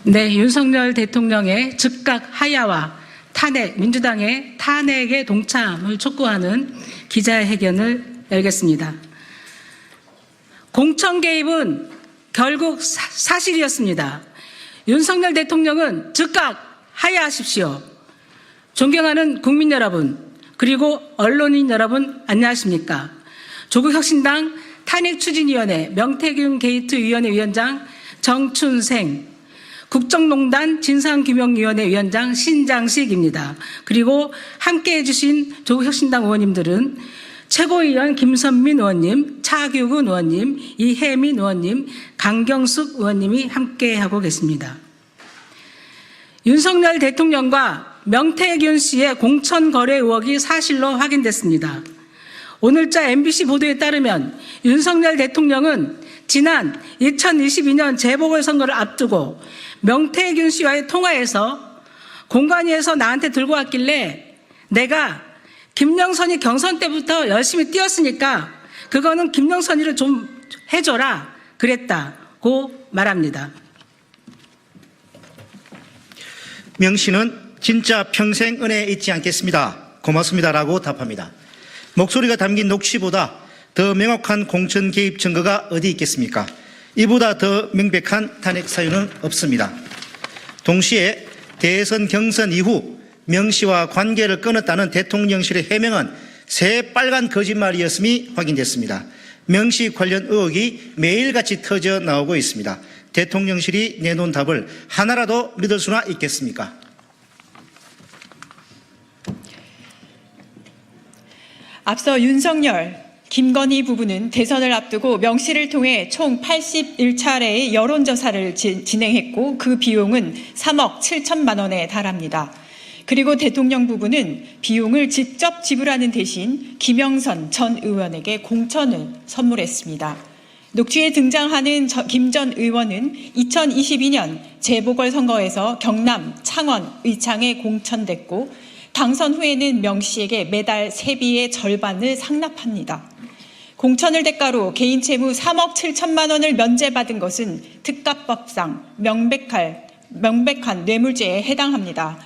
네, 윤석열 대통령의 즉각 하야와 탄핵, 민주당의 탄핵에 동참을 촉구하는 기자회견을 열겠습니다. 공천 개입은 결국 사실이었습니다. 윤석열 대통령은 즉각 하야하십시오. 존경하는 국민 여러분, 그리고 언론인 여러분, 안녕하십니까? 조국혁신당 탄핵추진위원회 명태균 게이트위원회 위원장 정춘생, 국정농단 진상규명위원회 위원장 신장식입니다. 그리고 함께해 주신 조국혁신당 의원님들은 최고위원 김선민 의원님, 차규근 의원님, 이혜민 의원님, 강경숙 의원님이 함께하고 계십니다. 윤석열 대통령과 명태균 씨의 공천 거래 의혹이 사실로 확인됐습니다. 오늘자 MBC 보도에 따르면 윤석열 대통령은 지난 2022년 재보궐선거를 앞두고 명태균 씨와의 통화에서 공관위에서 나한테 들고 왔길래 내가 김영선이 경선 때부터 열심히 뛰었으니까 그거는 김영선이를 좀 해줘라 그랬다고 말합니다. 명 씨는 진짜 평생 은혜에 잊지 않겠습니다. 고맙습니다라고 답합니다. 목소리가 담긴 녹취보다 더 명확한 공천 개입 증거가 어디 있겠습니까? 이보다 더 명백한 탄핵 사유는 없습니다. 동시에 대선 경선 이후 명 씨와 관계를 끊었다는 대통령실의 해명은 새빨간 거짓말이었음이 확인됐습니다. 명 씨 관련 의혹이 매일같이 터져 나오고 있습니다. 대통령실이 내놓은 답을 하나라도 믿을 수나 있겠습니까? 앞서 윤석열, 김건희 부부는 대선을 앞두고 명 씨를 통해 총 81차례의 여론조사를 진행했고 그 비용은 3억 7천만 원에 달합니다. 그리고 대통령 부부는 비용을 직접 지불하는 대신 김영선 전 의원에게 공천을 선물했습니다. 녹취에 등장하는 김 전 의원은 2022년 재보궐선거에서 경남, 창원, 의창에 공천됐고 당선 후에는 명 씨에게 매달 세비의 절반을 상납합니다. 공천을 대가로 개인 채무 3억 7천만 원을 면제받은 것은 특가법상 명백한 뇌물죄에 해당합니다.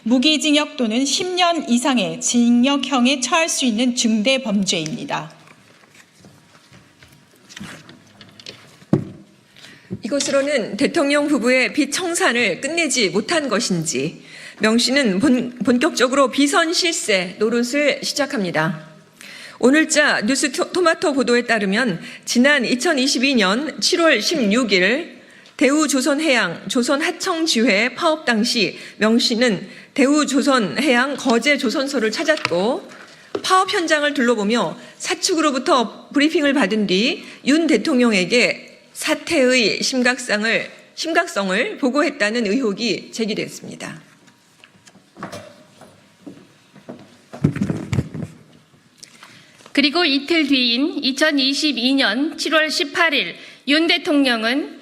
무기징역 또는 10년 이상의 징역형에 처할 수 있는 중대 범죄입니다. 이것으로는 대통령 부부의 빚 청산을 끝내지 못한 것인지 명 씨는 본격적으로 비선 실세 노릇을 시작합니다. 오늘자 뉴스토마토 보도에 따르면 지난 2022년 7월 16일 대우조선해양 조선하청지회 파업 당시 명 씨는 대우조선해양 거제조선소를 찾았고 파업 현장을 둘러보며 사측으로부터 브리핑을 받은 뒤 윤 대통령에게 사태의 심각성을 보고했다는 의혹이 제기됐습니다. 그리고 이틀 뒤인 2022년 7월 18일 윤 대통령은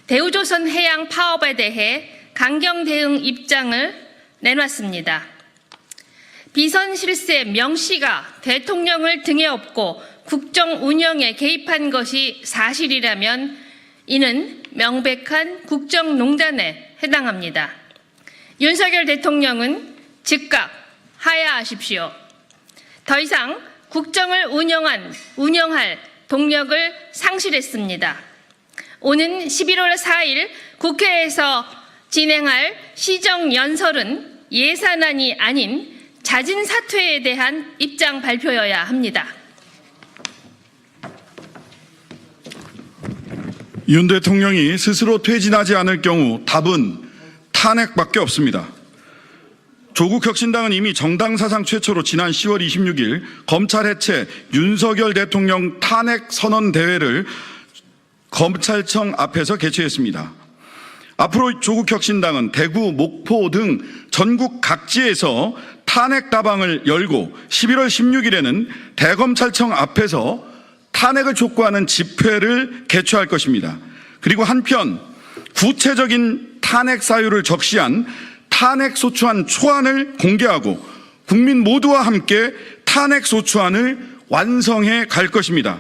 대우조선 해양 파업에 대해 강경 대응 입장을 내놨습니다. 비선 실세 명 씨가 대통령을 등에 업고 국정 운영에 개입한 것이 사실이라면 이는 명백한 국정농단에 해당합니다. 윤석열 대통령은 즉각 하야하십시오. 더 이상 국정을 운영할 동력을 상실했습니다. 오는 11월 4일 국회에서 진행할 시정연설은 예산안이 아닌 자진 사퇴에 대한 입장 발표여야 합니다. 윤 대통령이 스스로 퇴진하지 않을 경우 답은 탄핵밖에 없습니다. 조국혁신당은 이미 정당 사상 최초로 지난 10월 26일 검찰 해체 윤석열 대통령 탄핵 선언 대회를 검찰청 앞에서 개최했습니다. 앞으로 조국혁신당은 대구, 목포 등 전국 각지에서 탄핵 다방을 열고 11월 16일에는 대검찰청 앞에서 탄핵을 촉구하는 집회를 개최할 것입니다. 그리고 한편 구체적인 탄핵 사유를 적시한 탄핵소추안 초안을 공개하고 국민 모두와 함께 탄핵소추안을 완성해 갈 것입니다.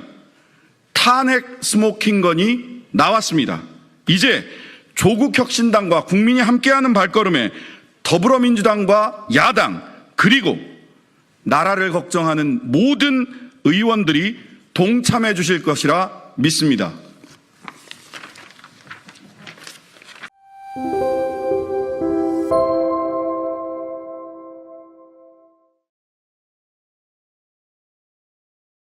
탄핵 스모킹건이 나왔습니다. 이제 조국혁신당과 국민이 함께하는 발걸음에 더불어민주당과 야당 그리고 나라를 걱정하는 모든 의원들이 동참해 주실 것이라 믿습니다.